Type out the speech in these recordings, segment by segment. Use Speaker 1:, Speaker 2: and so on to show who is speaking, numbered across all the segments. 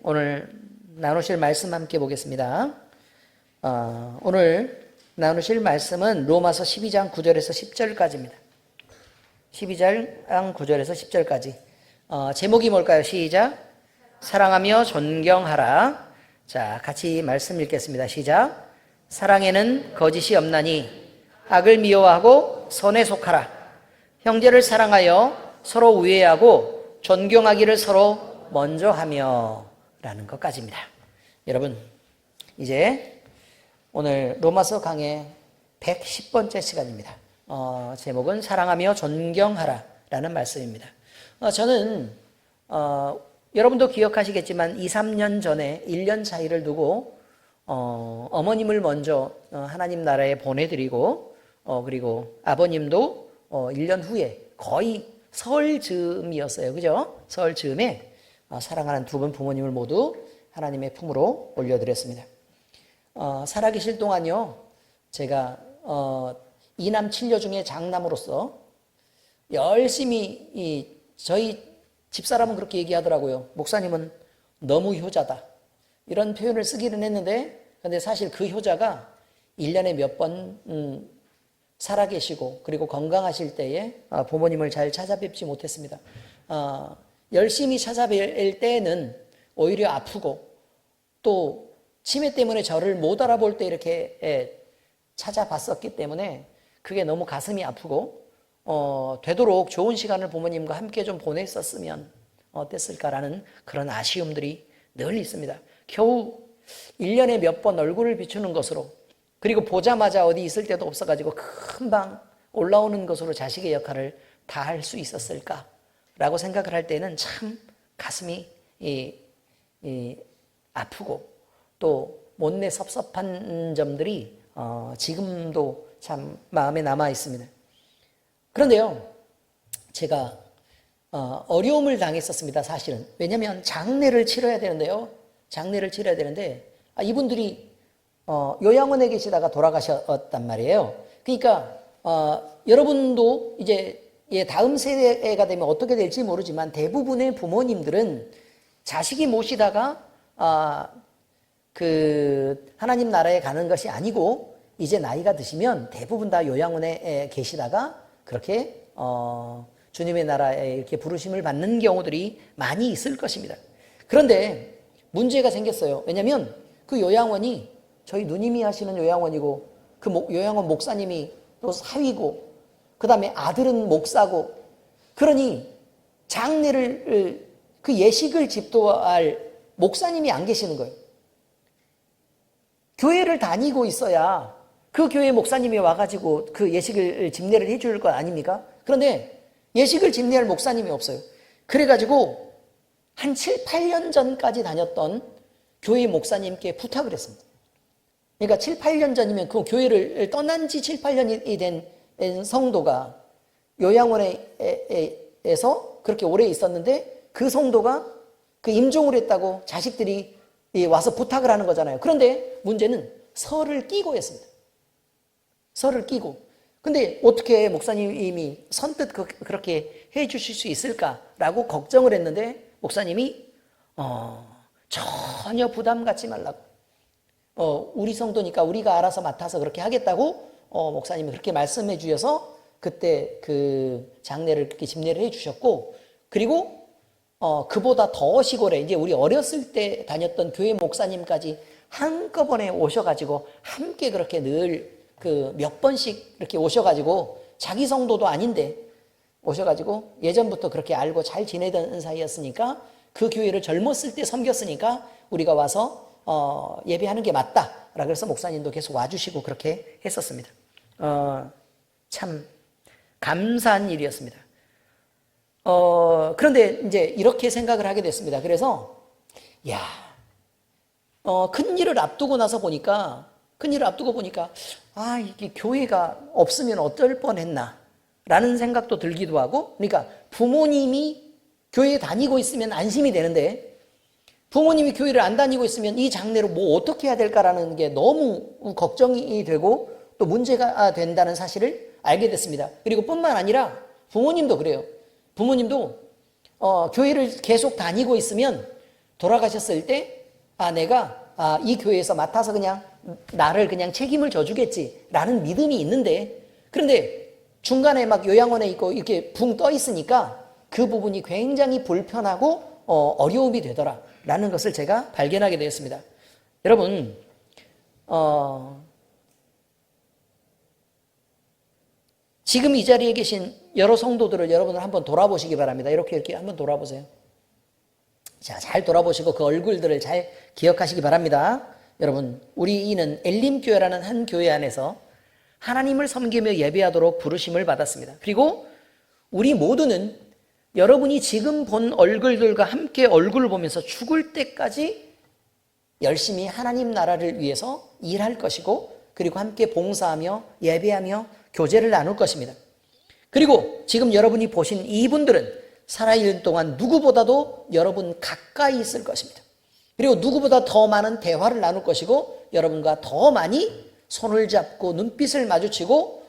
Speaker 1: 오늘 나누실 말씀 함께 보겠습니다. 오늘 나누실 말씀은 로마서 12장 9절에서 10절까지입니다. 12장 9절에서 10절까지. 제목이 뭘까요? 시작. 사랑하며 존경하라. 자, 같이 말씀 읽겠습니다. 시작. 사랑에는 거짓이 없나니 악을 미워하고 선에 속하라. 형제를 사랑하여 서로 우애하고 존경하기를 서로 먼저 하며 라는 것까지입니다. 여러분, 이제 오늘 로마서 강의 110번째 시간입니다. 제목은 사랑하며 존경하라 라는 말씀입니다. 저는 여러분도 기억하시겠지만 2, 3년 전에 1년 차이를 두고 어머님을 먼저 하나님 나라에 보내드리고 그리고 아버님도 1년 후에 거의 설 즈음이었어요. 그죠? 설 즈음에 사랑하는 두 분 부모님을 모두 하나님의 품으로 올려드렸습니다. 살아계실 동안요, 제가 이남 7녀 중에 장남으로서 열심히 저희 집사람은 그렇게 얘기하더라고요. 목사님은 너무 효자다. 이런 표현을 쓰기는 했는데, 근데 사실 그 효자가 1년에 몇 번 살아계시고 그리고 건강하실 때에 부모님을 잘 찾아뵙지 못했습니다. 열심히 찾아뵐 때는 오히려 아프고 또 치매 때문에 저를 못 알아볼 때 이렇게 찾아봤었기 때문에 그게 너무 가슴이 아프고 되도록 좋은 시간을 부모님과 함께 좀 보냈었으면 어땠을까라는 그런 아쉬움들이 늘 있습니다. 겨우 1년에 몇 번 얼굴을 비추는 것으로 그리고 보자마자 어디 있을 때도 없어가지고 금방 올라오는 것으로 자식의 역할을 다 할 수 있었을까라고 생각을 할 때는 참 가슴이 아프고 또 못내 섭섭한 점들이 지금도 참 마음에 남아 있습니다. 그런데요, 제가 어려움을 당했었습니다. 사실은. 왜냐하면 장례를 치러야 되는데요. 장례를 치러야 되는데 이분들이 요양원에 계시다가 돌아가셨단 말이에요. 그러니까 여러분도 이제 다음 세대가 되면 어떻게 될지 모르지만 대부분의 부모님들은 자식이 모시다가 그 하나님 나라에 가는 것이 아니고 이제 나이가 드시면 대부분 다 요양원에 계시다가 그렇게 주님의 나라에 이렇게 부르심을 받는 경우들이 많이 있을 것입니다. 그런데 문제가 생겼어요. 왜냐하면 그 요양원이 저희 누님이 하시는 요양원이고 그 요양원 목사님이 또 사위고 그 다음에 아들은 목사고 그러니 장례를 그 예식을 집도할 목사님이 안 계시는 거예요. 교회를 다니고 있어야 그 교회 목사님이 와가지고 그 예식을 집례를 해줄 것 아닙니까? 그런데 예식을 집례할 목사님이 없어요. 그래가지고 한 7, 8년 전까지 다녔던 교회 목사님께 부탁을 했습니다. 그러니까 7, 8년 전이면 그 교회를 떠난 지 7, 8년이 된 성도가 요양원에서 그렇게 오래 있었는데 그 성도가 그 임종을 했다고 자식들이 와서 부탁을 하는 거잖아요. 그런데 문제는 설을 끼고 했습니다. 설을 끼고. 근데 어떻게 목사님이 선뜻 그렇게 해 주실 수 있을까라고 걱정을 했는데 목사님이 전혀 부담 갖지 말라고. 우리 성도니까 우리가 알아서 맡아서 그렇게 하겠다고 목사님이 그렇게 말씀해 주셔서 그때 그 장례를 이렇게 집례를 해 주셨고 그리고 그보다 더 시골에 이제 우리 어렸을 때 다녔던 교회 목사님까지 한꺼번에 오셔가지고 함께 그렇게 늘 그 몇 번씩 이렇게 오셔가지고 자기 성도도 아닌데 오셔가지고 예전부터 그렇게 알고 잘 지내던 사이였으니까 그 교회를 젊었을 때 섬겼으니까 우리가 와서 예배하는 게 맞다. 그래서 목사님도 계속 와주시고 그렇게 했었습니다. 참 감사한 일이었습니다. 그런데 이제 이렇게 생각을 하게 됐습니다. 그래서 큰 일을 앞두고 나서 보니까 이게 교회가 없으면 어쩔 뻔했나 라는 생각도 들기도 하고 그러니까 부모님이 교회에 다니고 있으면 안심이 되는데 부모님이 교회를 안 다니고 있으면 이 장례로 뭐 어떻게 해야 될까라는 게 너무 걱정이 되고 또 문제가 된다는 사실을 알게 됐습니다. 그리고 뿐만 아니라 부모님도 그래요. 부모님도 교회를 계속 다니고 있으면 돌아가셨을 때, 내가 이 교회에서 맡아서 그냥 나를 그냥 책임을 져주겠지라는 믿음이 있는데, 그런데 중간에 막 요양원에 있고 이렇게 붕 떠 있으니까 그 부분이 굉장히 불편하고 어려움이 되더라라는 것을 제가 발견하게 되었습니다. 여러분, 지금 이 자리에 계신 여러 성도들을 여러분을 한번 돌아보시기 바랍니다. 이렇게 한번 돌아보세요. 자, 잘 돌아보시고 그 얼굴들을 잘 기억하시기 바랍니다. 여러분, 우리는 엘림교회라는 한 교회 안에서 하나님을 섬기며 예배하도록 부르심을 받았습니다. 그리고 우리 모두는 여러분이 지금 본 얼굴들과 함께 얼굴을 보면서 죽을 때까지 열심히 하나님 나라를 위해서 일할 것이고, 그리고 함께 봉사하며 예배하며 교제를 나눌 것입니다. 그리고 지금 여러분이 보신 이분들은 살아있는 동안 누구보다도 여러분 가까이 있을 것입니다. 그리고 누구보다 더 많은 대화를 나눌 것이고, 여러분과 더 많이 손을 잡고 눈빛을 마주치고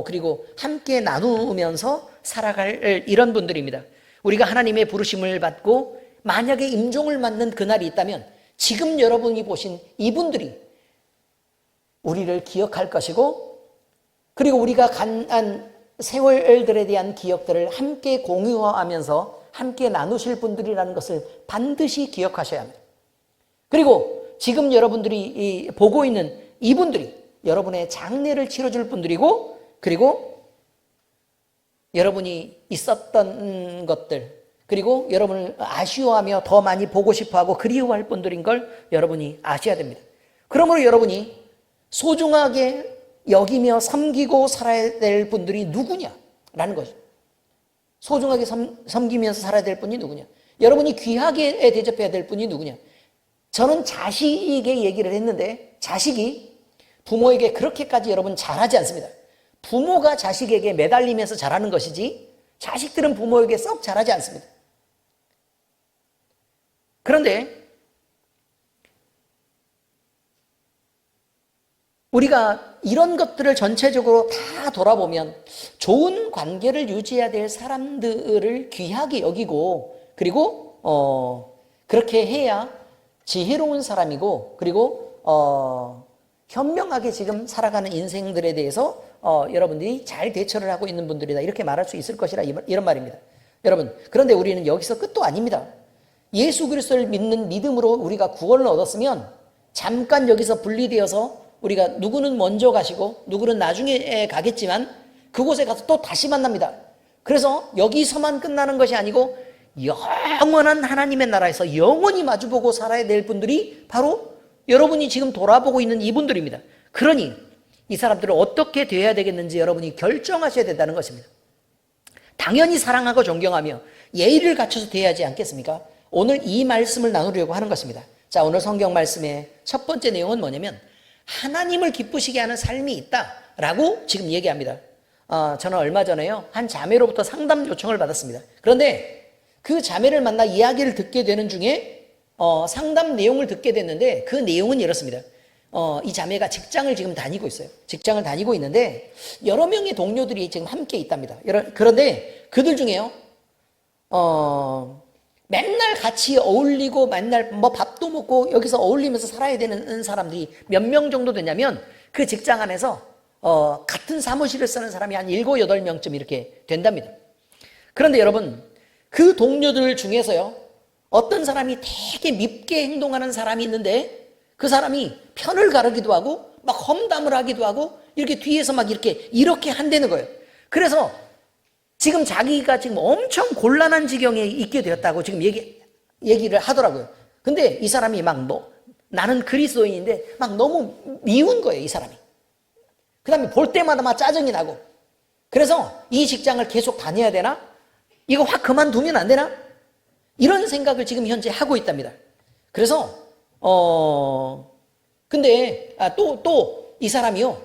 Speaker 1: 그리고 함께 나누면서 살아갈 이런 분들입니다. 우리가 하나님의 부르심을 받고 만약에 임종을 맞는 그날이 있다면 지금 여러분이 보신 이분들이 우리를 기억할 것이고, 그리고 우리가 간한 세월들에 대한 기억들을 함께 공유하면서 함께 나누실 분들이라는 것을 반드시 기억하셔야 합니다. 그리고 지금 여러분들이 보고 있는 이분들이 여러분의 장례를 치러줄 분들이고, 그리고 여러분이 있었던 것들, 그리고 여러분을 아쉬워하며 더 많이 보고 싶어하고 그리워할 분들인 걸 여러분이 아셔야 됩니다. 그러므로 여러분이 소중하게 여기며 섬기고 살아야 될 분들이 누구냐라는 거죠. 소중하게 섬기면서 살아야 될 분이 누구냐, 여러분이 귀하게 대접해야 될 분이 누구냐. 저는 자식에게 얘기를 했는데 자식이 부모에게 그렇게까지 여러분 잘하지 않습니다. 부모가 자식에게 매달리면서 잘하는 것이지 자식들은 부모에게 썩 잘하지 않습니다. 그런데 우리가 이런 것들을 전체적으로 다 돌아보면 좋은 관계를 유지해야 될 사람들을 귀하게 여기고, 그리고 그렇게 해야 지혜로운 사람이고, 그리고 현명하게 지금 살아가는 인생들에 대해서 여러분들이 잘 대처를 하고 있는 분들이다, 이렇게 말할 수 있을 것이라 이런 말입니다. 여러분, 그런데 우리는 여기서 끝도 아닙니다. 예수 그리스도를 믿는 믿음으로 우리가 구원을 얻었으면 잠깐 여기서 분리되어서 우리가 누구는 먼저 가시고 누구는 나중에 가겠지만 그곳에 가서 또 다시 만납니다. 그래서 여기서만 끝나는 것이 아니고 영원한 하나님의 나라에서 영원히 마주보고 살아야 될 분들이 바로 여러분이 지금 돌아보고 있는 이분들입니다. 그러니 이 사람들을 어떻게 대해야 되겠는지 여러분이 결정하셔야 된다는 것입니다. 당연히 사랑하고 존경하며 예의를 갖춰서 대해야 하지 않겠습니까? 오늘 이 말씀을 나누려고 하는 것입니다. 자, 오늘 성경 말씀의 첫 번째 내용은 뭐냐면 하나님을 기쁘시게 하는 삶이 있다라고 지금 얘기합니다. 저는 얼마 전에요, 한 자매로부터 상담 요청을 받았습니다. 그런데 그 자매를 만나 이야기를 듣게 되는 중에 상담 내용을 듣게 됐는데 그 내용은 이렇습니다. 이 자매가 직장을 지금 다니고 있어요. 직장을 다니고 있는데 여러 명의 동료들이 지금 함께 있답니다. 그런데 그들 중에요, 맨날 같이 어울리고 맨날 뭐 밥도 먹고 여기서 어울리면서 살아야 되는 사람들이 몇 명 정도 되냐면 그 직장 안에서 같은 사무실을 쓰는 사람이 한 7, 8명쯤 이렇게 된답니다. 그런데 여러분, 그 동료들 중에서요, 어떤 사람이 되게 밉게 행동하는 사람이 있는데 그 사람이 편을 가르기도 하고 막 험담을 하기도 하고 이렇게 뒤에서 막 이렇게 한다는 거예요. 그래서 지금 자기가 지금 엄청 곤란한 지경에 있게 되었다고 지금 얘기를 하더라고요. 근데 이 사람이 막 나는 그리스도인인데 막 너무 미운 거예요, 이 사람이. 그 다음에 볼 때마다 막 짜증이 나고. 그래서 이 직장을 계속 다녀야 되나? 이거 확 그만두면 안 되나? 이런 생각을 지금 현재 하고 있답니다. 그래서 근데 또 이 사람이요,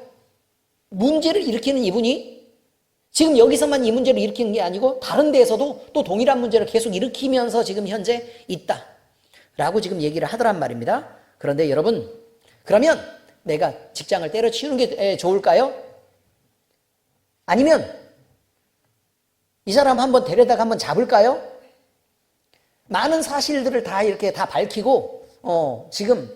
Speaker 1: 문제를 일으키는 이분이 지금 여기서만 이 문제를 일으키는 게 아니고 다른 데에서도 또 동일한 문제를 계속 일으키면서 지금 현재 있다라고 지금 얘기를 하더란 말입니다. 그런데 여러분, 그러면 내가 직장을 때려치우는 게 좋을까요? 아니면 이 사람 한번 데려다가 한번 잡을까요? 많은 사실들을 다 이렇게 다 밝히고 지금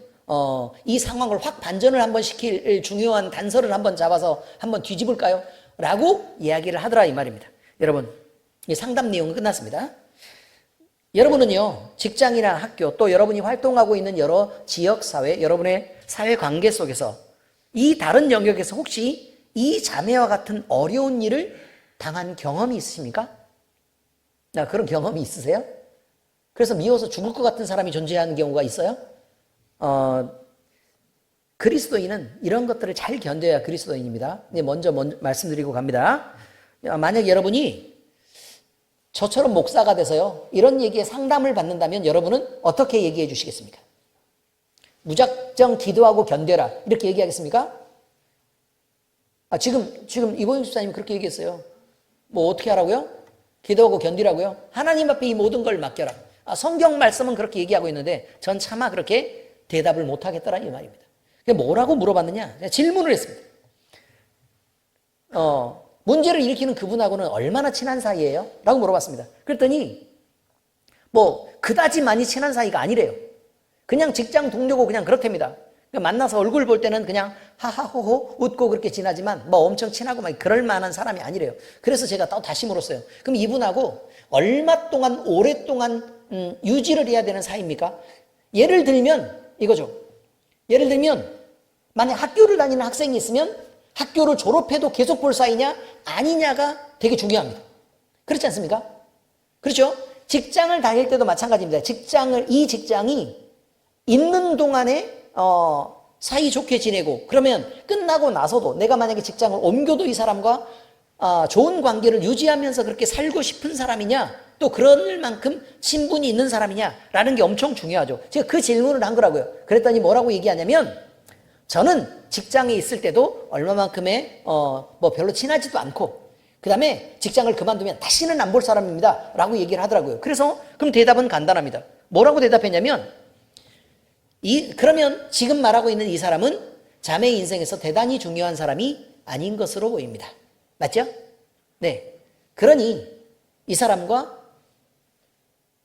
Speaker 1: 이 상황을 확 반전을 한번 시킬 중요한 단서를 한번 잡아서 한번 뒤집을까요? 라고 이야기를 하더라 이 말입니다. 여러분, 이 상담 내용은 끝났습니다. 여러분은요, 직장이나 학교, 또 여러분이 활동하고 있는 여러 지역사회, 여러분의 사회관계 속에서 이 다른 영역에서 혹시 이 자매와 같은 어려운 일을 당한 경험이 있으십니까? 그런 경험이 있으세요? 그래서 미워서 죽을 것 같은 사람이 존재하는 경우가 있어요? 그리스도인은 이런 것들을 잘 견뎌야 그리스도인입니다. 먼저 말씀드리고 갑니다. 만약 여러분이 저처럼 목사가 돼서요, 이런 얘기에 상담을 받는다면 여러분은 어떻게 얘기해 주시겠습니까? 무작정 기도하고 견뎌라, 이렇게 얘기하겠습니까? 지금 이보영 집사님이 그렇게 얘기했어요. 뭐 어떻게 하라고요? 기도하고 견디라고요? 하나님 앞에 이 모든 걸 맡겨라. 성경 말씀은 그렇게 얘기하고 있는데 전 차마 그렇게 대답을 못 하겠다라는 이 말입니다. 뭐라고 물어봤느냐? 질문을 했습니다. 문제를 일으키는 그분하고는 얼마나 친한 사이예요? 라고 물어봤습니다. 그랬더니 뭐 그다지 많이 친한 사이가 아니래요. 그냥 직장 동료고 그냥 그렇답니다. 만나서 얼굴 볼 때는 그냥 하하호호 웃고 그렇게 지나지만 뭐 엄청 친하고 막 그럴 만한 사람이 아니래요. 그래서 제가 또 다시 물었어요. 그럼 이분하고 얼마 동안 오랫동안 유지를 해야 되는 사이입니까? 예를 들면 이거죠. 예를 들면 만약 학교를 다니는 학생이 있으면 학교를 졸업해도 계속 볼 사이냐 아니냐가 되게 중요합니다. 그렇지 않습니까? 그렇죠? 직장을 다닐 때도 마찬가지입니다. 이 직장이 있는 동안에 사이좋게 지내고 그러면 끝나고 나서도 내가 만약에 직장을 옮겨도 이 사람과 좋은 관계를 유지하면서 그렇게 살고 싶은 사람이냐, 또 그럴 만큼 친분이 있는 사람이냐라는 게 엄청 중요하죠. 제가 그 질문을 한 거라고요. 그랬더니 뭐라고 얘기하냐면 저는 직장에 있을 때도 얼마만큼의 뭐 별로 친하지도 않고 그 다음에 직장을 그만두면 다시는 안 볼 사람입니다 라고 얘기를 하더라고요. 그래서 그럼 대답은 간단합니다. 뭐라고 대답했냐면 그러면 지금 말하고 있는 이 사람은 자매 인생에서 대단히 중요한 사람이 아닌 것으로 보입니다. 맞죠? 네. 그러니 이 사람과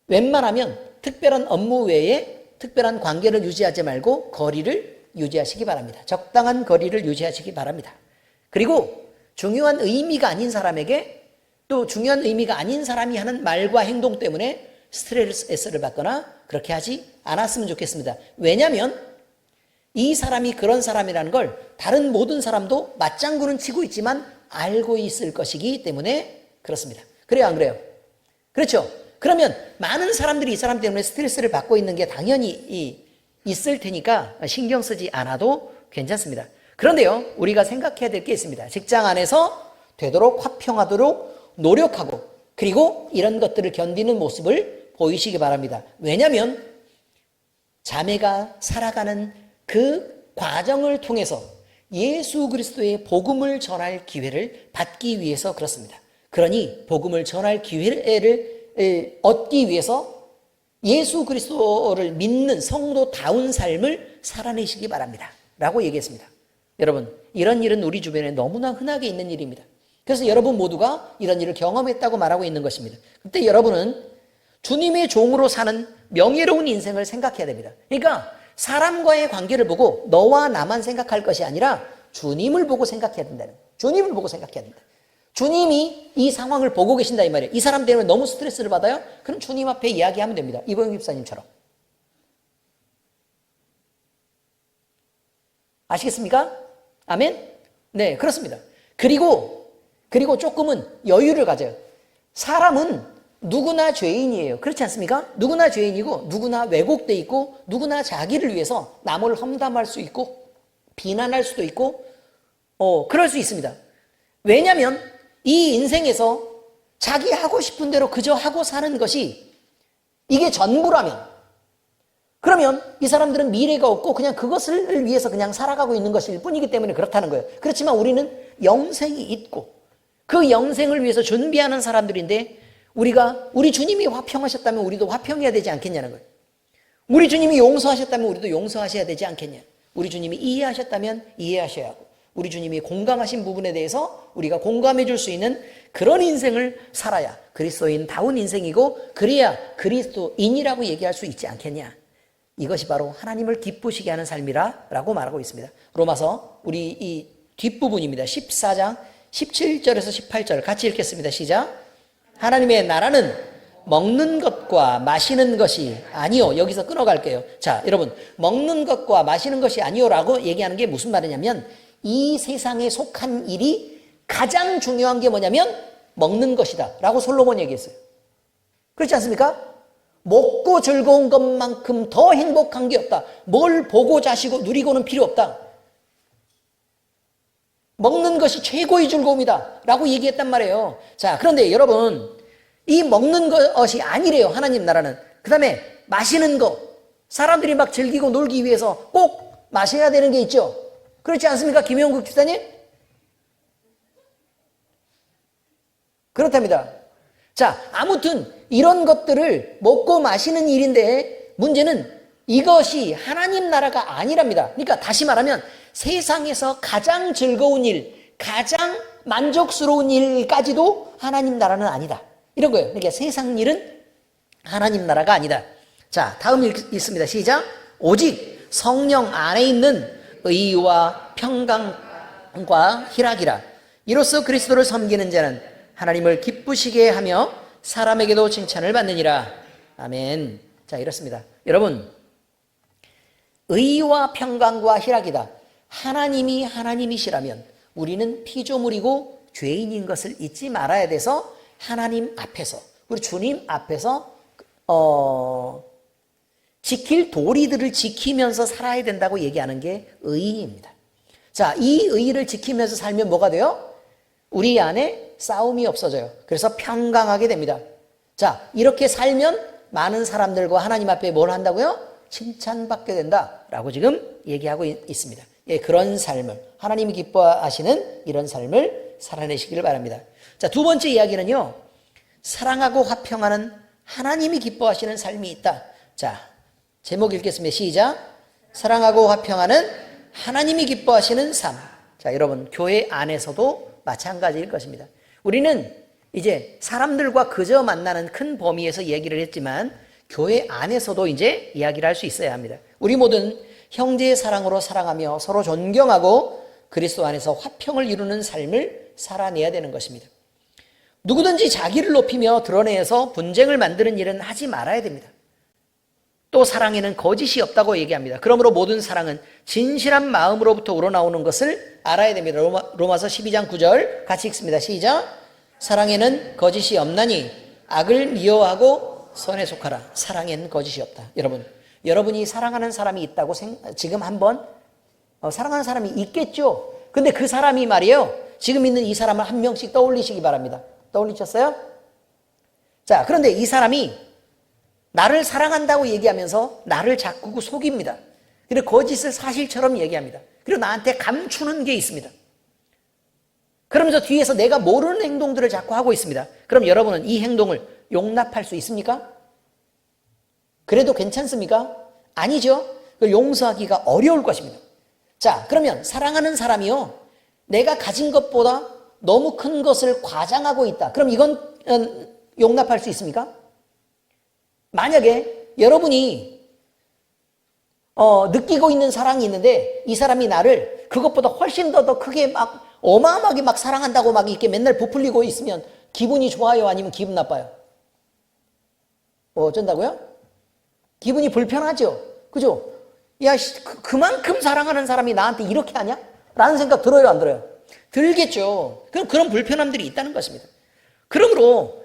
Speaker 1: 웬만하면 특별한 업무 외에 특별한 관계를 유지하지 말고 거리를 유지하시기 바랍니다. 적당한 거리를 유지하시기 바랍니다. 그리고 중요한 의미가 아닌 사람에게 또 중요한 의미가 아닌 사람이 하는 말과 행동 때문에 스트레스를 받거나 그렇게 하지 않았으면 좋겠습니다. 왜냐하면 이 사람이 그런 사람이라는 걸 다른 모든 사람도 맞장구는 치고 있지만 알고 있을 것이기 때문에 그렇습니다. 그래요, 안 그래요? 그렇죠? 그러면 많은 사람들이 이 사람 때문에 스트레스를 받고 있는 게 당연히 있을 테니까 신경 쓰지 않아도 괜찮습니다. 그런데요, 우리가 생각해야 될 게 있습니다. 직장 안에서 되도록 화평하도록 노력하고 그리고 이런 것들을 견디는 모습을 보이시기 바랍니다. 왜냐하면 자매가 살아가는 그 과정을 통해서 예수 그리스도의 복음을 전할 기회를 받기 위해서 그렇습니다. 그러니 복음을 전할 기회를 얻기 위해서 예수 그리스도를 믿는 성도다운 삶을 살아내시기 바랍니다 라고 얘기했습니다. 여러분, 이런 일은 우리 주변에 너무나 흔하게 있는 일입니다. 그래서 여러분 모두가 이런 일을 경험했다고 말하고 있는 것입니다. 그때 여러분은 주님의 종으로 사는 명예로운 인생을 생각해야 됩니다. 그러니까 사람과의 관계를 보고 너와 나만 생각할 것이 아니라 주님을 보고 생각해야 된다는 거예요. 주님을 보고 생각해야 된다. 주님이 이 상황을 보고 계신다 이 말이에요. 이 사람 때문에 너무 스트레스를 받아요? 그럼 주님 앞에 이야기하면 됩니다. 이보영 집사님처럼. 아시겠습니까? 아멘? 네, 그렇습니다. 그리고 조금은 여유를 가져요. 사람은 누구나 죄인이에요. 그렇지 않습니까? 누구나 죄인이고 누구나 왜곡돼 있고 누구나 자기를 위해서 남을 험담할 수 있고 비난할 수도 있고 그럴 수 있습니다. 왜냐하면 이 인생에서 자기 하고 싶은 대로 그저 하고 사는 것이 이게 전부라면 그러면 이 사람들은 미래가 없고 그냥 그것을 위해서 그냥 살아가고 있는 것일 뿐이기 때문에 그렇다는 거예요. 그렇지만 우리는 영생이 있고 그 영생을 위해서 준비하는 사람들인데 우리 주님이 화평하셨다면 우리도 화평해야 되지 않겠냐는 거예요. 우리 주님이 용서하셨다면 우리도 용서하셔야 되지 않겠냐. 우리 주님이 이해하셨다면 이해하셔야 하고 우리 주님이 공감하신 부분에 대해서 우리가 공감해 줄 수 있는 그런 인생을 살아야 그리스도인다운 인생이고, 그래야 그리스도인이라고 얘기할 수 있지 않겠냐. 이것이 바로 하나님을 기쁘시게 하는 삶이라고 말하고 있습니다. 로마서 우리 이 뒷부분입니다. 14장 17절에서 18절 같이 읽겠습니다. 시작. 하나님의 나라는 먹는 것과 마시는 것이 아니요. 여기서 끊어갈게요. 자, 여러분, 먹는 것과 마시는 것이 아니요라고 얘기하는 게 무슨 말이냐면, 이 세상에 속한 일이 가장 중요한 게 뭐냐면 먹는 것이다 라고 솔로몬이 얘기했어요. 그렇지 않습니까? 먹고 즐거운 것만큼 더 행복한 게 없다. 뭘 보고 자시고 누리고는 필요 없다. 먹는 것이 최고의 즐거움이다 라고 얘기했단 말이에요. 자, 그런데 여러분, 이 먹는 것이 아니래요, 하나님 나라는. 그 다음에 마시는 거, 사람들이 막 즐기고 놀기 위해서 꼭 마셔야 되는 게 있죠. 그렇지 않습니까, 김영국 집사님? 그렇답니다. 자, 아무튼 이런 것들을 먹고 마시는 일인데, 문제는 이것이 하나님 나라가 아니랍니다. 그러니까 다시 말하면 세상에서 가장 즐거운 일, 가장 만족스러운 일까지도 하나님 나라는 아니다, 이런 거예요. 그러니까 세상 일은 하나님 나라가 아니다. 자, 다음 읽습니다. 시작. 오직 성령 안에 있는 의와 평강과 희락이라. 이로써 그리스도를 섬기는 자는 하나님을 기쁘시게 하며 사람에게도 칭찬을 받느니라. 아멘. 자, 이렇습니다. 여러분, 의와 평강과 희락이다. 하나님이 하나님이시라면 우리는 피조물이고 죄인인 것을 잊지 말아야 돼서 하나님 앞에서, 우리 주님 앞에서 지킬 도리들을 지키면서 살아야 된다고 얘기하는 게 의입니다. 자, 이 의를 지키면서 살면 뭐가 돼요? 우리 안에 싸움이 없어져요. 그래서 평강하게 됩니다. 자, 이렇게 살면 많은 사람들과 하나님 앞에 뭘 한다고요? 칭찬받게 된다라고 지금 얘기하고 있습니다. 예, 그런 삶을, 하나님이 기뻐하시는 이런 삶을 살아내시기를 바랍니다. 자, 두 번째 이야기는요, 사랑하고 화평하는 하나님이 기뻐하시는 삶이 있다. 자, 제목 읽겠습니다. 시작. 사랑하고 화평하는 하나님이 기뻐하시는 삶. 자, 여러분, 교회 안에서도 마찬가지일 것입니다. 우리는 이제 사람들과 그저 만나는 큰 범위에서 얘기를 했지만, 교회 안에서도 이제 이야기를 할 수 있어야 합니다. 우리 모든 형제의 사랑으로 사랑하며 서로 존경하고 그리스도 안에서 화평을 이루는 삶을 살아내야 되는 것입니다. 누구든지 자기를 높이며 드러내서 분쟁을 만드는 일은 하지 말아야 됩니다. 또 사랑에는 거짓이 없다고 얘기합니다. 그러므로 모든 사랑은 진실한 마음으로부터 우러나오는 것을 알아야 됩니다. 로마서 12장 9절 같이 읽습니다. 시작. 사랑에는 거짓이 없나니 악을 미워하고 선에 속하라. 사랑에는 거짓이 없다. 여러분이 사랑하는 사람이 있다고 지금 한번 사랑하는 사람이 있겠죠. 근데 그 사람이 말이에요, 지금 있는 이 사람을 한 명씩 떠올리시기 바랍니다. 떠올리셨어요? 자, 그런데 이 사람이 나를 사랑한다고 얘기하면서 나를 자꾸 속입니다. 그리고 거짓을 사실처럼 얘기합니다. 그리고 나한테 감추는 게 있습니다. 그러면서 뒤에서 내가 모르는 행동들을 자꾸 하고 있습니다. 그럼 여러분은 이 행동을 용납할 수 있습니까? 그래도 괜찮습니까? 아니죠. 그걸 용서하기가 어려울 것입니다. 자, 그러면 사랑하는 사람이요, 내가 가진 것보다 너무 큰 것을 과장하고 있다. 그럼 이건 용납할 수 있습니까? 만약에 여러분이 느끼고 있는 사랑이 있는데 이 사람이 나를 그것보다 훨씬 더 크게 막 어마어마하게 막 사랑한다고 막 이렇게 맨날 부풀리고 있으면 기분이 좋아요? 아니면 기분 나빠요? 어쩐다고요? 기분이 불편하죠? 그죠? 야, 그만큼 사랑하는 사람이 나한테 이렇게 하냐? 라는 생각 들어요, 안 들어요? 들겠죠. 그런 불편함들이 있다는 것입니다. 그러므로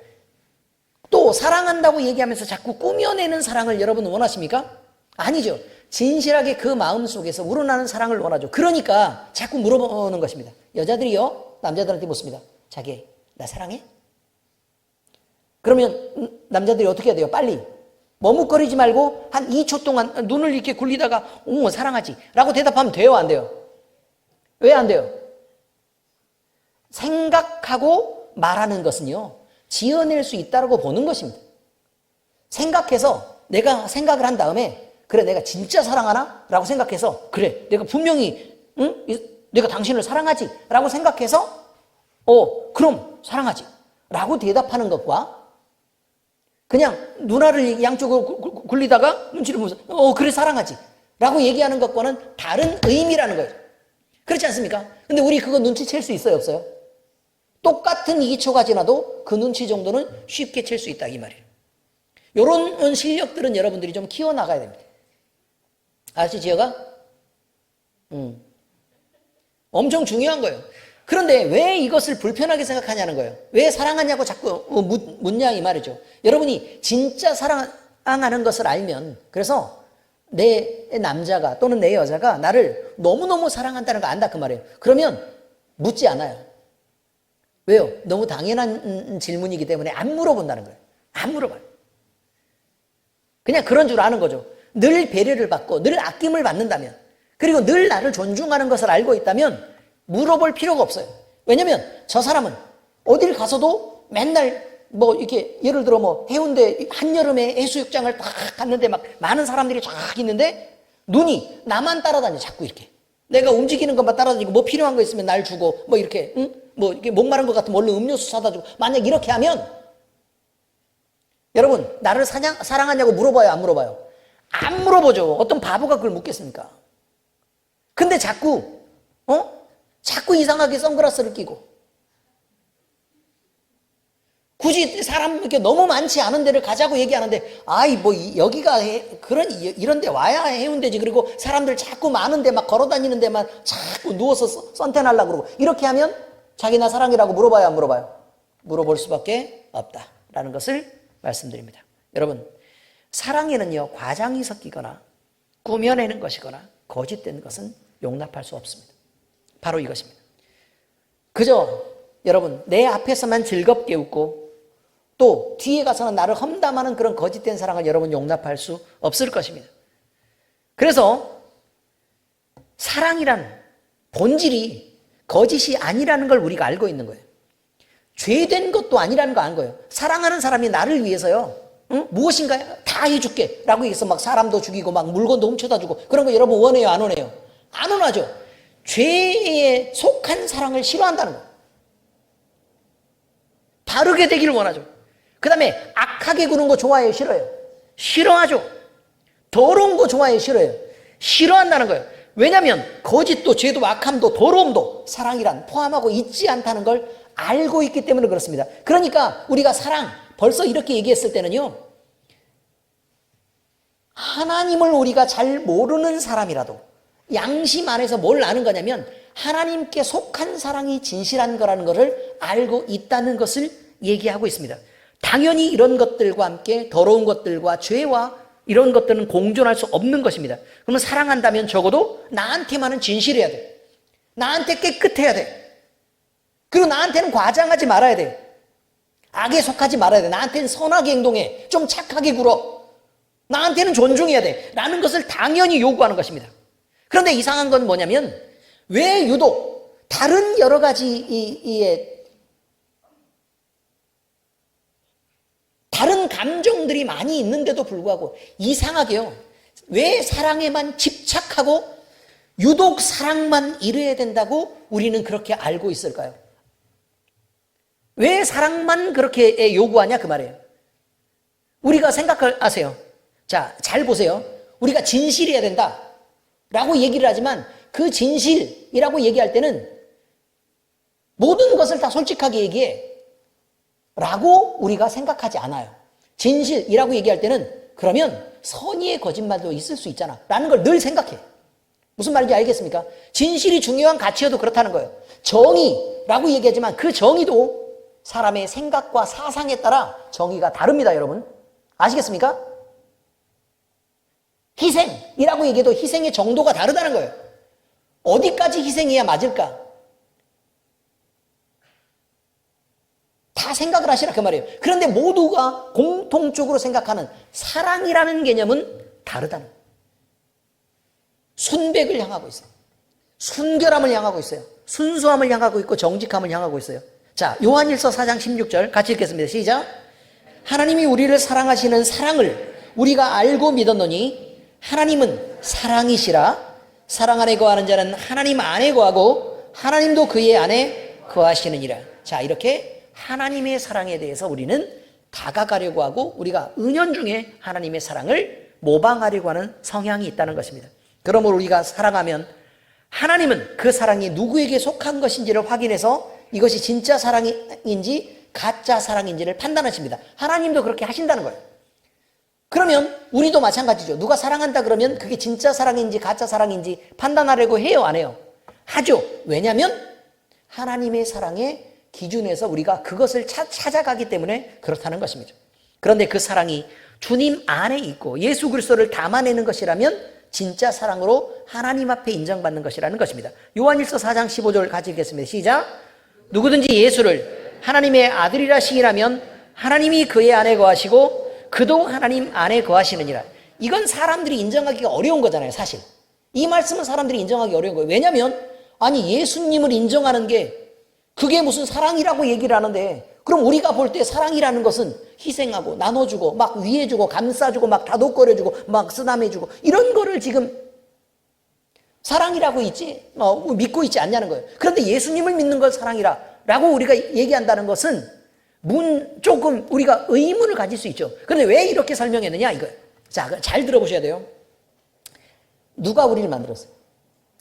Speaker 1: 또 사랑한다고 얘기하면서 자꾸 꾸며내는 사랑을 여러분 원하십니까? 아니죠. 진실하게 그 마음 속에서 우러나는 사랑을 원하죠. 그러니까 자꾸 물어보는 것입니다. 여자들이요, 남자들한테 묻습니다. 자기, 나 사랑해? 그러면 남자들이 어떻게 해야 돼요? 빨리 머뭇거리지 말고 한 2초 동안 눈을 이렇게 굴리다가 사랑하지 라고 대답하면 돼요, 안 돼요? 왜 안 돼요? 생각하고 말하는 것은요, 지어낼 수 있다고 보는 것입니다. 생각해서 내가 생각을 한 다음에, 그래, 내가 진짜 사랑하나? 라고 생각해서, 그래, 내가 분명히 내가 당신을 사랑하지 라고 생각해서 그럼 사랑하지 라고 대답하는 것과 그냥 누나를 양쪽으로 굴리다가 눈치를 보면서 그래 사랑하지 라고 얘기하는 것과는 다른 의미라는 거예요. 그렇지 않습니까? 근데 우리 그거 눈치챌 수 있어요, 없어요? 똑같은 이기초가 지나도 그 눈치 정도는 쉽게 챌 수 있다 이 말이에요. 이런 실력들은 여러분들이 좀 키워나가야 됩니다. 아시죠, 지혜가? 엄청 중요한 거예요. 그런데 왜 이것을 불편하게 생각하냐는 거예요. 왜 사랑하냐고 자꾸 묻냐 이 말이죠. 여러분이 진짜 사랑하는 것을 알면, 그래서 내 남자가 또는 내 여자가 나를 너무너무 사랑한다는 거 안다 그 말이에요. 그러면 묻지 않아요. 왜요? 너무 당연한 질문이기 때문에 안 물어본다는 거예요. 안 물어봐요. 그냥 그런 줄 아는 거죠. 늘 배려를 받고 늘 아낌을 받는다면, 그리고 늘 나를 존중하는 것을 알고 있다면 물어볼 필요가 없어요. 왜냐면 저 사람은 어딜 가서도 맨날 이렇게 예를 들어 해운대 한여름에 해수욕장을 딱 갔는데 막 많은 사람들이 쫙 있는데 눈이 나만 따라다녀. 자꾸 이렇게 내가 움직이는 것만 따라다니고 필요한 거 있으면 날 주고 이렇게 이렇게 목마른 것 같으면 얼른 음료수 사다 주고. 만약 이렇게 하면 여러분 나를 사랑하냐고 물어봐요, 안 물어봐요? 안 물어보죠. 어떤 바보가 그걸 묻겠습니까? 근데 자꾸 이상하게 선글라스를 끼고 굳이 사람 이렇게 너무 많지 않은 데를 가자고 얘기하는데 여기가 이런 데 와야 해운대지. 그리고 사람들 자꾸 많은 데 막 걸어 다니는 데만 자꾸 누워서 선탠하려고 그러고. 이렇게 하면 자기 나 사랑이라고 물어봐요, 안 물어봐요? 물어볼 수밖에 없다라는 것을 말씀드립니다. 여러분, 사랑에는요 과장이 섞이거나 꾸며내는 것이거나 거짓된 것은 용납할 수 없습니다. 바로 이것입니다. 그저 여러분 내 앞에서만 즐겁게 웃고 또 뒤에 가서는 나를 험담하는 그런 거짓된 사랑을 여러분 용납할 수 없을 것입니다. 그래서 사랑이란 본질이 거짓이 아니라는 걸 우리가 알고 있는 거예요. 죄된 것도 아니라는 거 아는 거예요. 사랑하는 사람이 나를 위해서요 무엇인가 다 해줄게 라고 해서 막 사람도 죽이고 막 물건도 훔쳐다 주고 그런 거 여러분 원해요, 안 원해요? 안 원하죠. 죄에 속한 사랑을 싫어한다는 거예요. 바르게 되기를 원하죠. 그 다음에 악하게 구는 거 좋아해요, 싫어요? 싫어하죠. 더러운 거 좋아해요, 싫어요? 싫어한다는 거예요. 왜냐하면 거짓도 죄도 악함도 더러움도 사랑이란 포함하고 있지 않다는 걸 알고 있기 때문에 그렇습니다. 그러니까 우리가 사랑 벌써 이렇게 얘기했을 때는요 하나님을 우리가 잘 모르는 사람이라도 양심 안에서 뭘 아는 거냐면 하나님께 속한 사랑이 진실한 거라는 것을 알고 있다는 것을 얘기하고 있습니다. 당연히 이런 것들과 함께 더러운 것들과 죄와 이런 것들은 공존할 수 없는 것입니다. 그러면 사랑한다면 적어도 나한테만은 진실해야 돼. 나한테 깨끗해야 돼. 그리고 나한테는 과장하지 말아야 돼. 악에 속하지 말아야 돼. 나한테는 선하게 행동해. 좀 착하게 굴어. 나한테는 존중해야 돼. 라는 것을 당연히 요구하는 것입니다. 그런데 이상한 건 뭐냐면 왜 유독 다른 여러 가지 다른 감정들이 많이 있는데도 불구하고 이상하게요 왜 사랑에만 집착하고 유독 사랑만 이뤄야 된다고 우리는 그렇게 알고 있을까요? 왜 사랑만 그렇게 요구하냐 그 말이에요. 우리가 생각하세요. 자, 잘 보세요. 우리가 진실해야 된다 라고 얘기를 하지만 그 진실이라고 얘기할 때는 모든 것을 다 솔직하게 얘기해 라고 우리가 생각하지 않아요. 진실이라고 얘기할 때는 그러면 선의의 거짓말도 있을 수 있잖아 라는 걸 늘 생각해. 무슨 말인지 알겠습니까? 진실이 중요한 가치여도 그렇다는 거예요. 정의라고 얘기하지만 그 정의도 사람의 생각과 사상에 따라 정의가 다릅니다, 여러분. 아시겠습니까? 희생이라고 얘기해도 희생의 정도가 다르다는 거예요. 어디까지 희생해야 맞을까? 다 생각을 하시라 그 말이에요. 그런데 모두가 공통적으로 생각하는 사랑이라는 개념은 다르다는 거예요. 순백을 향하고 있어요. 순결함을 향하고 있어요. 순수함을 향하고 있고 정직함을 향하고 있어요. 자, 요한일서 4장 16절 같이 읽겠습니다. 시작. 하나님이 우리를 사랑하시는 사랑을 우리가 알고 믿었노니 하나님은 사랑이시라. 사랑 안에 거하는 자는 하나님 안에 거하고 하나님도 그의 안에 거하시느니라. 자, 이렇게 하나님의 사랑에 대해서 우리는 다가가려고 하고 우리가 은연중에 하나님의 사랑을 모방하려고 하는 성향이 있다는 것입니다. 그러므로 우리가 사랑하면 하나님은 그 사랑이 누구에게 속한 것인지를 확인해서 이것이 진짜 사랑인지 가짜 사랑인지를 판단하십니다. 하나님도 그렇게 하신다는 거예요. 그러면 우리도 마찬가지죠. 누가 사랑한다 그러면 그게 진짜 사랑인지 가짜 사랑인지 판단하려고 해요, 안 해요? 하죠. 왜냐하면 하나님의 사랑의 기준에서 우리가 그것을 찾아가기 때문에 그렇다는 것입니다. 그런데 그 사랑이 주님 안에 있고 예수 그리스도를 담아내는 것이라면 진짜 사랑으로 하나님 앞에 인정받는 것이라는 것입니다. 요한일서 4장 15절 같이 읽겠습니다. 시작. 누구든지 예수를 하나님의 아들이라 시인하면 하나님이 그의 안에 거하시고 그도 하나님 안에 거하시느니라. 이건 사람들이 인정하기가 어려운 거잖아요, 사실. 이 말씀은 사람들이 인정하기 어려운 거예요. 왜냐하면 아니 예수님을 인정하는 게 그게 무슨 사랑이라고 얘기를 하는데, 그럼 우리가 볼 때 사랑이라는 것은 희생하고 나눠주고 막 위해주고 감싸주고 막 다독거려주고 막 쓰담해주고 이런 거를 지금 사랑이라고 믿고 있지 않냐는 거예요. 그런데 예수님을 믿는 걸 사랑이라고 우리가 얘기한다는 것은 조금 우리가 의문을 가질 수 있죠. 그런데 왜 이렇게 설명했느냐 이거예요. 자, 잘 들어보셔야 돼요. 누가 우리를 만들었어요?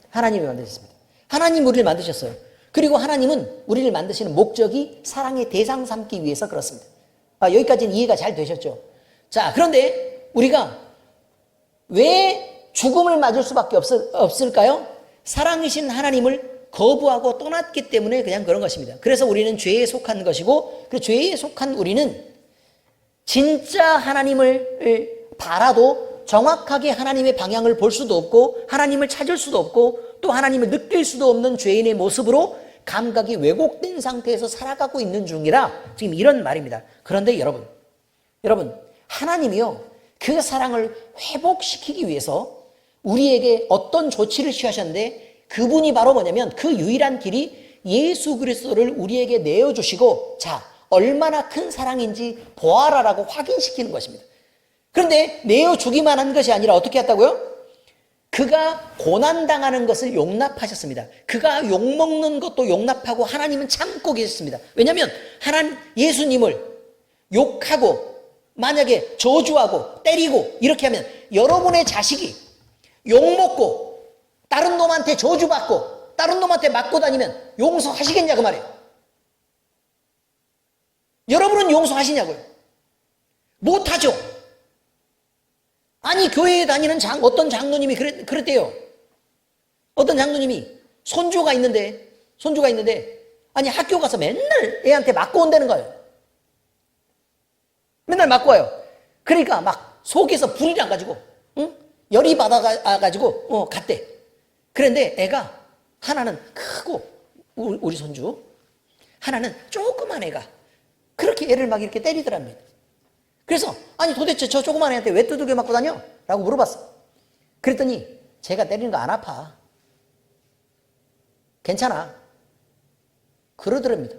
Speaker 1: 하나님이 만드셨습니다. 하나님 우리를 만드셨어요. 그리고 하나님은 우리를 만드시는 목적이 사랑의 대상 삼기 위해서 그렇습니다. 여기까지는 이해가 잘 되셨죠? 자, 그런데 우리가 왜 죽음을 맞을 수밖에 없을까요? 사랑이신 하나님을 거부하고 떠났기 때문에 그냥 그런 것입니다. 그래서 우리는 죄에 속한 것이고, 그 죄에 속한 우리는 진짜 하나님을 바라도 정확하게 하나님의 방향을 볼 수도 없고 하나님을 찾을 수도 없고 또 하나님을 느낄 수도 없는 죄인의 모습으로 감각이 왜곡된 상태에서 살아가고 있는 중이라 지금 이런 말입니다. 그런데 여러분 하나님이요 그 사랑을 회복시키기 위해서 우리에게 어떤 조치를 취하셨는데 그분이 바로 뭐냐면 그 유일한 길이 예수 그리스도를 우리에게 내어주시고 자 얼마나 큰 사랑인지 보아라라고 확인시키는 것입니다. 그런데 내어주기만 한 것이 아니라 어떻게 했다고요? 그가 고난당하는 것을 용납하셨습니다. 그가 욕먹는 것도 용납하고 하나님은 참고 계셨습니다. 왜냐하면 예수님을 욕하고 만약에 저주하고 때리고 이렇게 하면 여러분의 자식이 욕먹고 다른 놈한테 저주받고 다른 놈한테 맞고 다니면 용서하시겠냐 그 말이에요. 여러분은 용서하시냐고요? 못하죠. 아니 교회에 다니는 어떤 장로님이 그랬대요. 어떤 장로님이 손주가 있는데 아니 학교 가서 맨날 애한테 맞고 온다는 거예요. 맨날 맞고 와요. 그러니까 막 속에서 불이 나가지고 열이 받아가지고 갔대. 그런데 애가 하나는 크고 우리 손주 하나는 조그만 애가 그렇게 애를 막 이렇게 때리더랍니다. 그래서 아니 도대체 저 조그만 애한테 왜 두들겨 맞고 다녀? 라고 물어봤어. 그랬더니 제가 때리는 거 안 아파. 괜찮아. 그러더랍니다.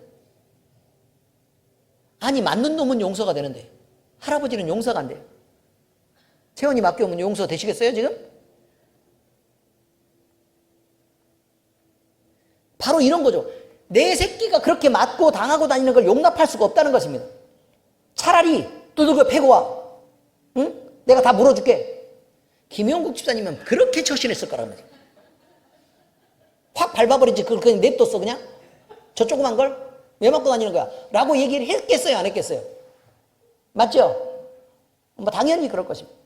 Speaker 1: 아니 맞는 놈은 용서가 되는데 할아버지는 용서가 안 돼요. 세원이 맡겨오면 용서 되시겠어요 지금? 바로 이런 거죠. 내 새끼가 그렇게 맞고 당하고 다니는 걸 용납할 수가 없다는 것입니다. 차라리 두들겨 패고 와. 응? 내가 다 물어줄게. 김용국 집사님은 그렇게 처신했을 거라고 말이야. 확 밟아버리지. 그걸 그냥 냅뒀어 그냥. 저 조그만 걸 왜 맞고 다니는 거야? 라고 얘기를 했겠어요 안 했겠어요? 맞죠? 뭐 당연히 그럴 것입니다.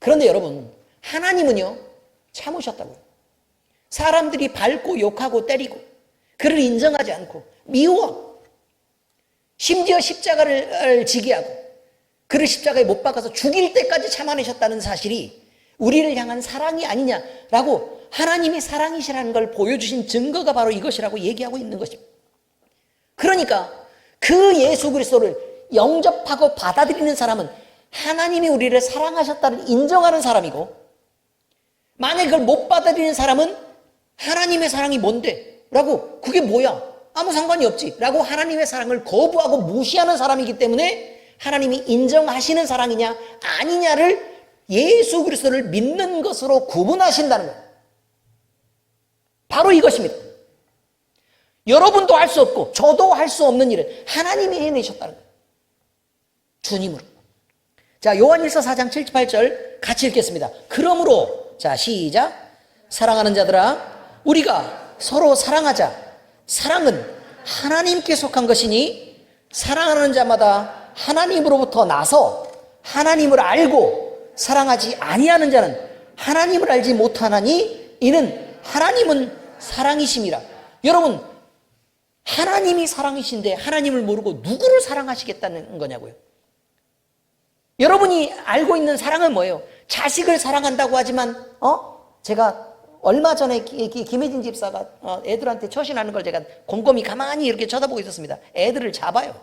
Speaker 1: 그런데 여러분 하나님은요 참으셨다고요. 사람들이 밟고 욕하고 때리고 그를 인정하지 않고 미워 심지어 십자가를 지게 하고 그를 십자가에 못 박아서 죽일 때까지 참아내셨다는 사실이 우리를 향한 사랑이 아니냐라고 하나님의 사랑이시라는 걸 보여주신 증거가 바로 이것이라고 얘기하고 있는 것입니다. 그러니까 그 예수 그리스도를 영접하고 받아들이는 사람은 하나님이 우리를 사랑하셨다는 인정하는 사람이고 만약에 그걸 못 받아들이는 사람은 하나님의 사랑이 뭔데? 라고 그게 뭐야? 아무 상관이 없지 라고 하나님의 사랑을 거부하고 무시하는 사람이기 때문에 하나님이 인정하시는 사랑이냐 아니냐를 예수 그리스도를 믿는 것으로 구분하신다는 거예요. 바로 이것입니다. 여러분도 할 수 없고 저도 할 수 없는 일을 하나님이 해내셨다는 거예요. 주님으로. 자, 요한일서 4장 7, 8절 같이 읽겠습니다. 그러므로, 자, 시작. 사랑하는 자들아, 우리가 서로 사랑하자. 사랑은 하나님께 속한 것이니 사랑하는 자마다 하나님으로부터 나서 하나님을 알고 사랑하지 아니하는 자는 하나님을 알지 못하나니 이는 하나님은 사랑이심이라. 여러분, 하나님이 사랑이신데 하나님을 모르고 누구를 사랑하시겠다는 거냐고요. 여러분이 알고 있는 사랑은 뭐예요? 자식을 사랑한다고 하지만 제가 얼마 전에 김혜진 집사가 애들한테 처신하는 걸 제가 곰곰이 가만히 이렇게 쳐다보고 있었습니다. 애들을 잡아요.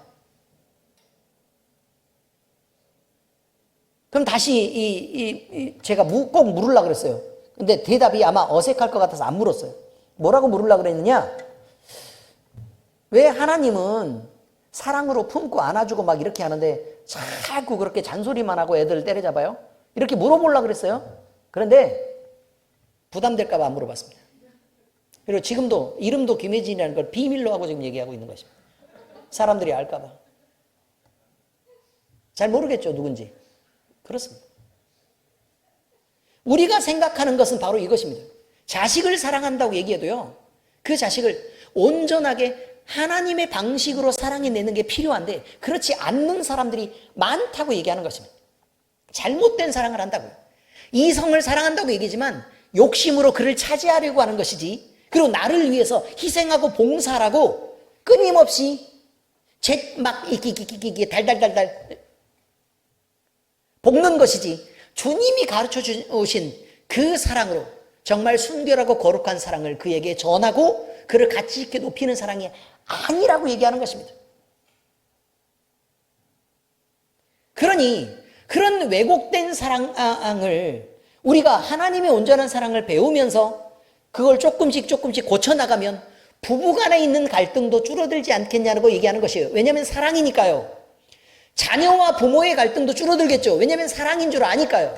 Speaker 1: 그럼 다시 제가 꼭 물으려고 그랬어요. 근데 대답이 아마 어색할 것 같아서 안 물었어요. 뭐라고 물으려고 그랬느냐? 왜 하나님은 사랑으로 품고 안아주고 막 이렇게 하는데 자꾸 그렇게 잔소리만 하고 애들을 때려잡아요? 이렇게 물어보려고 그랬어요. 그런데 부담될까 봐 안 물어봤습니다. 그리고 지금도 이름도 김혜진이라는 걸 비밀로 하고 지금 얘기하고 있는 것입니다. 사람들이 알까 봐. 잘 모르겠죠, 누군지. 그렇습니다. 우리가 생각하는 것은 바로 이것입니다. 자식을 사랑한다고 얘기해도요, 그 자식을 온전하게 하나님의 방식으로 사랑해내는 게 필요한데 그렇지 않는 사람들이 많다고 얘기하는 것입니다. 잘못된 사랑을 한다고요. 이성을 사랑한다고 얘기지만 욕심으로 그를 차지하려고 하는 것이지, 그리고 나를 위해서 희생하고 봉사하라고 끊임없이 막 달달달달 볶는 것이지, 주님이 가르쳐 주신 그 사랑으로 정말 순결하고 거룩한 사랑을 그에게 전하고 그를 가치 있게 높이는 사랑이 아니라고 얘기하는 것입니다. 그러니 그런 왜곡된 사랑을 우리가 하나님의 온전한 사랑을 배우면서 그걸 조금씩 고쳐나가면 부부간에 있는 갈등도 줄어들지 않겠냐고 얘기하는 것이에요. 왜냐하면 사랑이니까요. 자녀와 부모의 갈등도 줄어들겠죠. 왜냐하면 사랑인 줄 아니까요.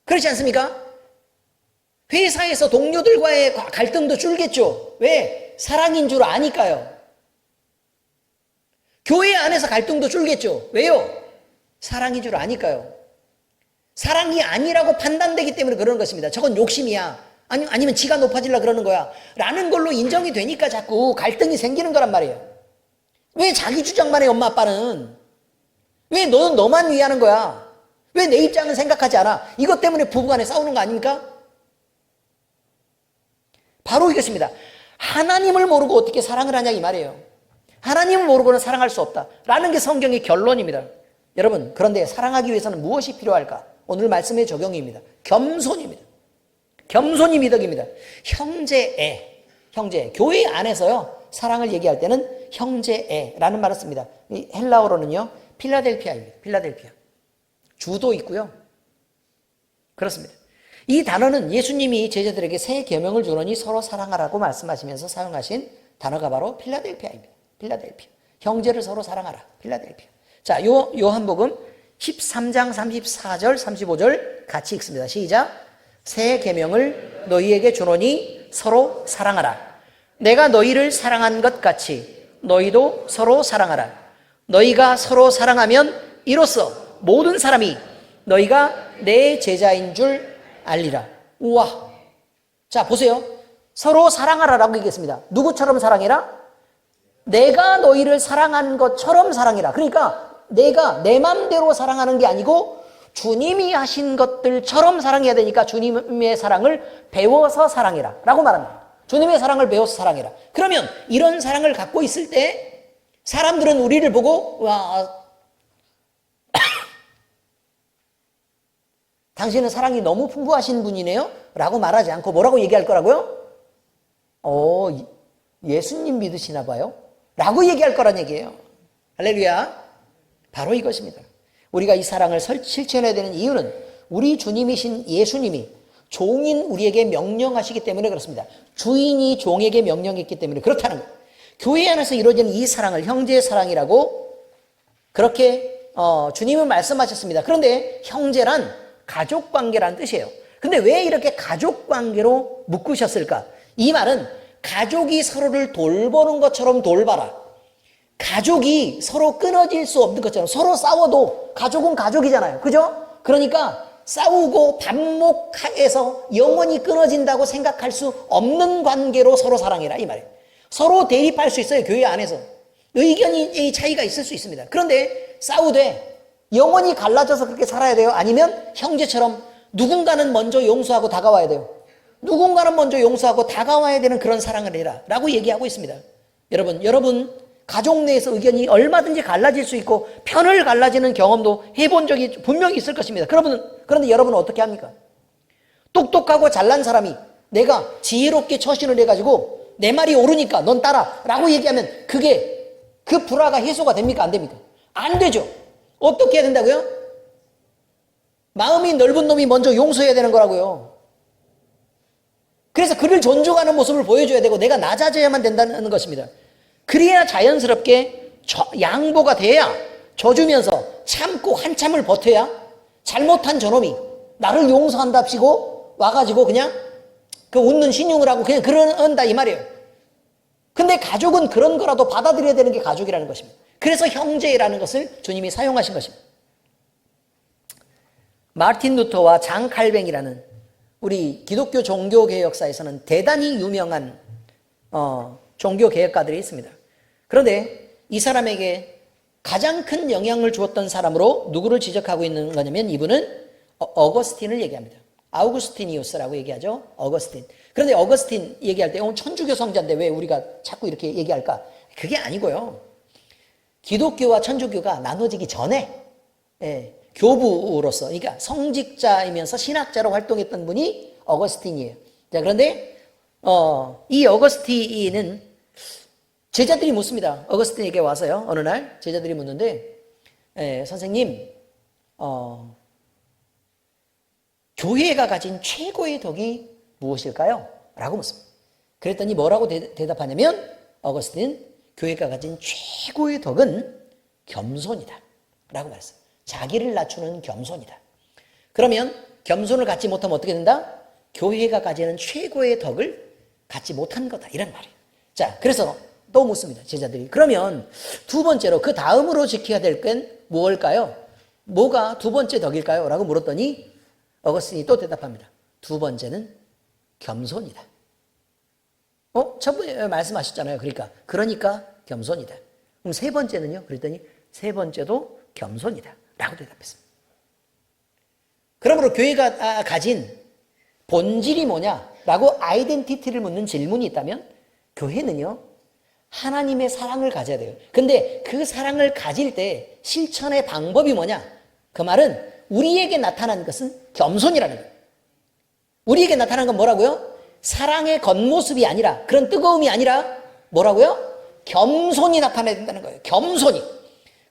Speaker 1: 그렇지 않습니까? 회사에서 동료들과의 갈등도 줄겠죠. 왜? 사랑인 줄 아니까요. 교회 안에서 갈등도 줄겠죠. 왜요? 사랑인 줄 아니까요. 사랑이 아니라고 판단되기 때문에 그러는 것입니다. 저건 욕심이야. 아니면 지가 높아지려고 그러는 거야. 라는 걸로 인정이 되니까 자꾸 갈등이 생기는 거란 말이에요. 왜 자기 주장만 해, 엄마 아빠는? 왜 너는 너만 위하는 거야? 왜 내 입장은 생각하지 않아? 이것 때문에 부부간에 싸우는 거 아닙니까? 바로 이것입니다. 하나님을 모르고 어떻게 사랑을 하냐 이 말이에요. 하나님을 모르고는 사랑할 수 없다 라는 게 성경의 결론입니다. 여러분, 그런데 사랑하기 위해서는 무엇이 필요할까? 오늘 말씀의 적용입니다. 겸손입니다. 겸손이 미덕입니다. 형제애, 교회 안에서요, 사랑을 얘기할 때는 형제애라는 말을 씁니다. 이 헬라어로는요, 필라델피아입니다. 필라델피아. 주도 있고요. 그렇습니다. 이 단어는 예수님이 제자들에게 새 계명을 주노니 서로 사랑하라고 말씀하시면서 사용하신 단어가 바로 필라델피아입니다. 필라델피아. 형제를 서로 사랑하라. 필라델피아. 자, 요한복음 13장 34절 35절 같이 읽습니다. 시작. 새 계명을 너희에게 주노니 서로 사랑하라. 내가 너희를 사랑한 것 같이 너희도 서로 사랑하라. 너희가 서로 사랑하면 이로써 모든 사람이 너희가 내 제자인 줄 알리라. 우와. 자, 보세요. 서로 사랑하라라고 얘기했습니다. 누구처럼 사랑해라? 내가 너희를 사랑한 것처럼 사랑해라. 그러니까 내가 내 맘대로 사랑하는 게 아니고 주님이 하신 것들처럼 사랑해야 되니까 주님의 사랑을 배워서 사랑해라 라고 말합니다. 주님의 사랑을 배워서 사랑해라. 그러면 이런 사랑을 갖고 있을 때 사람들은 우리를 보고 와, 당신은 사랑이 너무 풍부하신 분이네요 라고 말하지 않고 뭐라고 얘기할 거라고요? 예수님 믿으시나 봐요 라고 얘기할 거란 얘기예요. 할렐루야. 바로 이것입니다. 우리가 이 사랑을 실천해야 되는 이유는 우리 주님이신 예수님이 종인 우리에게 명령하시기 때문에 그렇습니다. 주인이 종에게 명령했기 때문에 그렇다는 거예요. 교회 안에서 이루어지는 이 사랑을 형제의 사랑이라고 그렇게 주님은 말씀하셨습니다. 그런데 형제란 가족관계란 뜻이에요. 근데 왜 이렇게 가족관계로 묶으셨을까? 이 말은 가족이 서로를 돌보는 것처럼 돌봐라. 가족이 서로 끊어질 수 없는 것처럼 서로 싸워도 가족은 가족이잖아요. 그죠? 그러니까 싸우고 반목해서 영원히 끊어진다고 생각할 수 없는 관계로 서로 사랑해라 이 말이에요. 서로 대립할 수 있어요. 교회 안에서 의견이 차이가 있을 수 있습니다. 그런데 싸우되 영원히 갈라져서 그렇게 살아야 돼요? 아니면 형제처럼 누군가는 먼저 용서하고 다가와야 돼요? 누군가는 먼저 용서하고 다가와야 되는 그런 사랑을 해라 라고 얘기하고 있습니다. 여러분 가족 내에서 의견이 얼마든지 갈라질 수 있고 편을 갈라지는 경험도 해본 적이 분명히 있을 것입니다. 그런데 여러분은 어떻게 합니까? 똑똑하고 잘난 사람이 내가 지혜롭게 처신을 해가지고 내 말이 옳으니까 넌 따라 라고 얘기하면 그 불화가 해소가 됩니까? 안 됩니까? 안 되죠. 어떻게 해야 된다고요? 마음이 넓은 놈이 먼저 용서해야 되는 거라고요. 그래서 그를 존중하는 모습을 보여줘야 되고 내가 낮아져야만 된다는 것입니다. 그래야 자연스럽게 양보가 돼야 져주면서 참고 한참을 버텨야 잘못한 저놈이 나를 용서한답시고 와가지고 그냥 그 웃는 신용을 하고 그냥 그런다 이 말이에요. 근데 가족은 그런 거라도 받아들여야 되는 게 가족이라는 것입니다. 그래서 형제라는 것을 주님이 사용하신 것입니다. 마르틴 루터와 장 칼뱅이라는 우리 기독교 종교개혁사에서는 대단히 유명한 종교개혁가들이 있습니다. 그런데 이 사람에게 가장 큰 영향을 주었던 사람으로 누구를 지적하고 있는 거냐면 이분은 어거스틴을 얘기합니다. 아우구스티니우스라고 얘기하죠. 어거스틴. 그런데 어거스틴 얘기할 때 천주교 성자인데 왜 우리가 자꾸 이렇게 얘기할까? 그게 아니고요. 기독교와 천주교가 나눠지기 전에 교부로서 그러니까 성직자이면서 신학자로 활동했던 분이 어거스틴이에요. 자, 그런데 이 어거스틴은 제자들이 묻습니다. 어거스틴에게 와서요. 어느 날 제자들이 묻는데 선생님 교회가 가진 최고의 덕이 무엇일까요? 라고 묻습니다. 그랬더니 뭐라고 대답하냐면 어거스틴은 교회가 가진 최고의 덕은 겸손이다 라고 말했어요. 자기를 낮추는 겸손이다. 그러면 겸손을 갖지 못하면 어떻게 된다? 교회가 가지는 최고의 덕을 갖지 못한 거다 이런 말이에요. 자, 그래서 또 묻습니다. 제자들이. 그러면 두 번째로 그 다음으로 지켜야 될 건 무엇일까요? 뭐가 두 번째 덕일까요? 라고 물었더니 어거스틴이 또 대답합니다. 두 번째는 겸손이다. 첫 번째 말씀하셨잖아요. 그러니까 겸손이다. 그럼 세 번째는요? 그랬더니 세 번째도 겸손이다. 라고 대답했습니다. 그러므로 교회가 가진 본질이 뭐냐라고 아이덴티티를 묻는 질문이 있다면 교회는요. 하나님의 사랑을 가져야 돼요. 근데 그 사랑을 가질 때 실천의 방법이 뭐냐? 그 말은 우리에게 나타난 것은 겸손이라는 거예요. 우리에게 나타난 건 뭐라고요? 사랑의 겉모습이 아니라 그런 뜨거움이 아니라 뭐라고요? 겸손이 나타나야 된다는 거예요. 겸손이.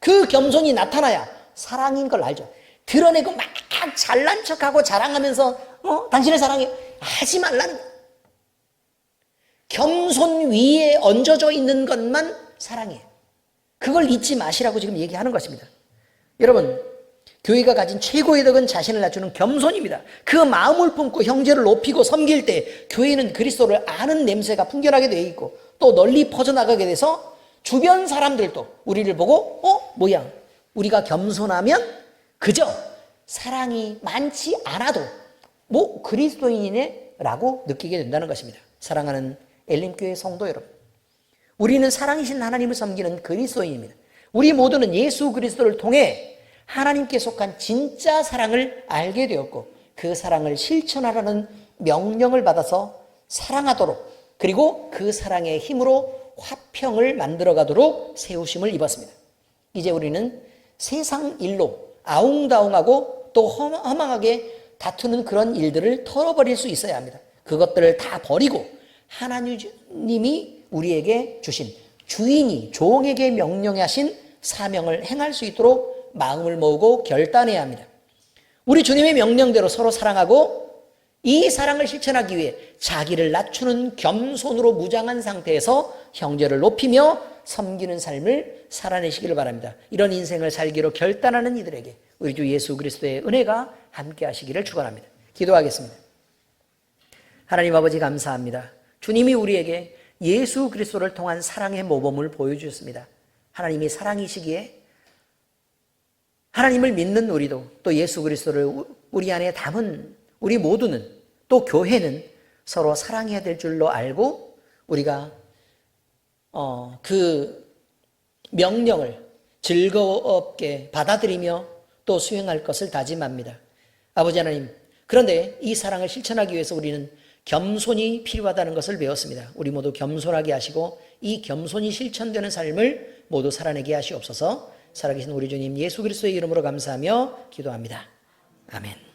Speaker 1: 그 겸손이 나타나야 사랑인 걸 알죠. 드러내고 막 잘난 척하고 자랑하면서 당신을 사랑해 하지 말라는 거예요. 겸손 위에 얹어져 있는 것만 사랑이에요. 그걸 잊지 마시라고 지금 얘기하는 것입니다. 여러분, 교회가 가진 최고의 덕은 자신을 낮추는 겸손입니다. 그 마음을 품고 형제를 높이고 섬길 때 교회는 그리스도를 아는 냄새가 풍겨나게 되어 있고 또 널리 퍼져나가게 돼서 주변 사람들도 우리를 보고 뭐야? 우리가 겸손하면 그저 사랑이 많지 않아도 뭐 그리스도인이네 라고 느끼게 된다는 것입니다. 사랑하는 엘림교회 성도 여러분, 우리는 사랑이신 하나님을 섬기는 그리스도인입니다. 우리 모두는 예수 그리스도를 통해 하나님께 속한 진짜 사랑을 알게 되었고 그 사랑을 실천하라는 명령을 받아서 사랑하도록 그리고 그 사랑의 힘으로 화평을 만들어가도록 세우심을 입었습니다. 이제 우리는 세상 일로 아웅다웅하고 또 허망하게 다투는 그런 일들을 털어버릴 수 있어야 합니다. 그것들을 다 버리고 하나님이 우리에게 주신 주인이 종에게 명령하신 사명을 행할 수 있도록 마음을 모으고 결단해야 합니다. 우리 주님의 명령대로 서로 사랑하고 이 사랑을 실천하기 위해 자기를 낮추는 겸손으로 무장한 상태에서 형제를 높이며 섬기는 삶을 살아내시기를 바랍니다. 이런 인생을 살기로 결단하는 이들에게 우리 주 예수 그리스도의 은혜가 함께 하시기를 축원합니다. 기도하겠습니다. 하나님 아버지 감사합니다. 주님이 우리에게 예수 그리스도를 통한 사랑의 모범을 보여주셨습니다. 하나님이 사랑이시기에 하나님을 믿는 우리도 또 예수 그리스도를 우리 안에 담은 우리 모두는 또 교회는 서로 사랑해야 될 줄로 알고 우리가 그 명령을 즐겁게 받아들이며 또 수행할 것을 다짐합니다. 아버지 하나님, 그런데 이 사랑을 실천하기 위해서 우리는 겸손이 필요하다는 것을 배웠습니다. 우리 모두 겸손하게 하시고 이 겸손이 실천되는 삶을 모두 살아내게 하시옵소서. 살아계신 우리 주님 예수 그리스도의 이름으로 감사하며 기도합니다. 아멘.